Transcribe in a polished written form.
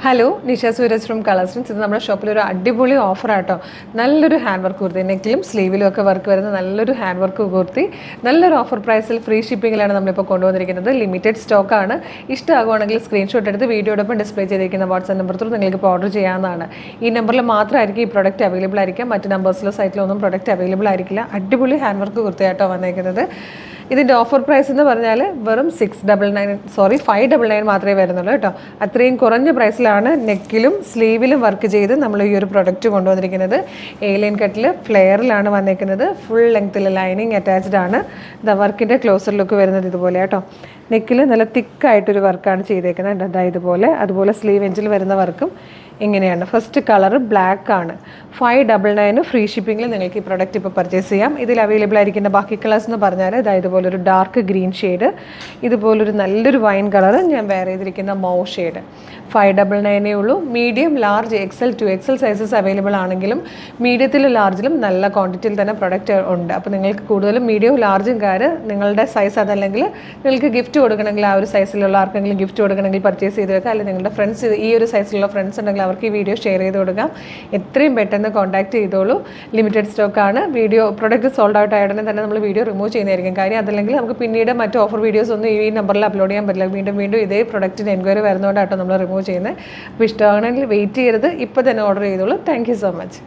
Hello, Nisha Sooraj from Colours. ഇത് നമ്മുടെ ഷോപ്പിൽ ഒരു അടിപൊളി ഓഫറാട്ടോ. നല്ലൊരു ഹാൻഡ് വർക്ക് കുർത്തി, നെക്കിലും സ്ലീവിലും ഒക്കെ വർക്ക് വരുന്ന നല്ലൊരു ഹാൻഡ് വർക്ക് കുർത്തി നല്ലൊരു ഓഫർ പ്രൈസിൽ ഫ്രീ ഷിപ്പിങ്ങിലാണ് നമ്മളിപ്പോൾ കൊണ്ടുവന്നിരിക്കുന്നത്. ലിമിറ്റഡ് സ്റ്റോക്കാണ്. ഇഷ്ടമാകുവാണെങ്കിൽ സ്ക്രീൻഷോട്ട് എടുത്ത് വീഡിയോടൊപ്പം ഡിസ്പ്ലേ ചെയ്തിരിക്കുന്ന വാട്സ്ആപ്പ് നമ്പർ ത്രൂ നിങ്ങൾക്ക് ഇപ്പോൾ ഓർഡർ ചെയ്യാവുന്നതാണ്. ഈ നമ്പറിൽ മാത്രമായിരിക്കും ഈ പ്രൊഡക്റ്റ് അവൈലബിൾ ആയിരിക്കാം. മറ്റ് നമ്പേഴ്സിലോ സൈറ്റിലോ ഒന്നും പ്രൊഡക്റ്റ് അവൈലബിൾ ആയിരിക്കില്ല. അടിപൊളി ഹാൻഡ് വർക്ക് കുർത്തിയായിട്ടോ വന്നേക്കുന്നത്. ഇതിൻ്റെ ഓഫർ പ്രൈസ് എന്ന് പറഞ്ഞാൽ വെറും 599 മാത്രമേ വരുന്നുള്ളൂ കേട്ടോ. അത്രയും കുറഞ്ഞ പ്രൈസിലാണ് നെക്കിലും സ്ലീവിലും വർക്ക് ചെയ്ത് നമ്മൾ ഈ ഒരു പ്രൊഡക്റ്റ് കൊണ്ടുവന്നിരിക്കുന്നത്. ഏലിയൻ കട്ടിൽ ഫ്ലെയറിലാണ് വന്നേക്കുന്നത്. ഫുൾ ലെങ്ത്തിൽ ലൈനിങ് അറ്റാച്ച്ഡ് ആണ്. വർക്കിൻ്റെ ക്ലോസർ ലുക്ക് വരുന്നത് ഇതുപോലെ കേട്ടോ. നെക്കിൽ നല്ല തിക്കായിട്ടൊരു വർക്കാണ് ചെയ്തേക്കുന്നത്. അതായത് അതുപോലെ സ്ലീവ് എഞ്ചിൽ വരുന്ന വർക്കും ഇങ്ങനെയാണ്. ഫസ്റ്റ് കളർ ബ്ലാക്ക് ആണ്. 599 ഫ്രീ ഷിപ്പിങ്ങിൽ നിങ്ങൾക്ക് ഈ പ്രൊഡക്റ്റ് ഇപ്പോൾ പർച്ചേസ് ചെയ്യാം. ഇതിൽ അവൈലബിൾ ആയിരിക്കുന്ന ബാക്കി കളേഴ്സ് എന്ന് പറഞ്ഞാൽ ഇതുപോലൊരു ഡാർക്ക് ഗ്രീൻ ഷെയ്ഡ്, ഇതുപോലൊരു നല്ലൊരു വൈൻ കളർ, ഞാൻ വേറെ ചെയ്തിരിക്കുന്ന മൗ ഷെയ്ഡ്. 599 ഉള്ളൂ. Medium, large, XL, 2XL sizes available ആണെങ്കിലും മീഡിയത്തിലും ലാർജിലും നല്ല ക്വാണ്ടിറ്റിയിൽ തന്നെ പ്രൊഡക്റ്റ് ഉണ്ട്. അപ്പോൾ നിങ്ങൾക്ക് കൂടുതലും മീഡിയവും ലാർജും നിങ്ങളുടെ സൈസ് അതല്ലെങ്കിൽ നിങ്ങൾക്ക് ഗിഫ്റ്റ് കൊടുക്കണമെങ്കിൽ ആ ഒരു സൈസിലുള്ള ആർക്കെങ്കിലും ഗിഫ്റ്റ് കൊടുക്കണമെങ്കിൽ പർച്ചേസ് ചെയ്ത് വെക്കാം. അല്ലെങ്കിൽ നിങ്ങളുടെ ഫ്രണ്ട്സ് ഈ ഒരു സൈസിലുള്ള ഫ്രണ്ട്സ് ഉണ്ടെങ്കിൽ അവർക്ക് ഈ വീഡിയോ ഷെയർ ചെയ്ത് കൊടുക്കാം. എത്രയും പെട്ടെന്ന് കോൺടാക്ട് ചെയ്തോളൂ. ലിമിറ്റഡ് സ്റ്റോക്കാണ്. പ്രൊഡക്റ്റ് സോൾഡ് ഔട്ട് ആയ ഉടനെ തന്നെ നമ്മൾ വീഡിയോ റിമൂവ് ചെയ്യുന്നതായിരിക്കും. കാര്യം അതല്ലെങ്കിൽ നമുക്ക് പിന്നീട് മറ്റ് ഓഫർ വീഡിയോസ് ഒന്നും ഈ നമ്പറിൽ അപ്ലോഡ് ചെയ്യാൻ പറ്റില്ല. വീണ്ടും ഇതേ പ്രൊഡക്റ്റിന് എൻക്വയറി വരുന്നതുകൊണ്ടാട്ടോ നമ്മൾ റിമൂവ് ചെയ്യുന്നത്. അപ്പോൾ ഇഷ്ടമാണെങ്കിൽ വെയിറ്റ് ചെയ്യരുത്, ഇപ്പോൾ തന്നെ ഓർഡർ ചെയ്തോളൂ. Thank you so much.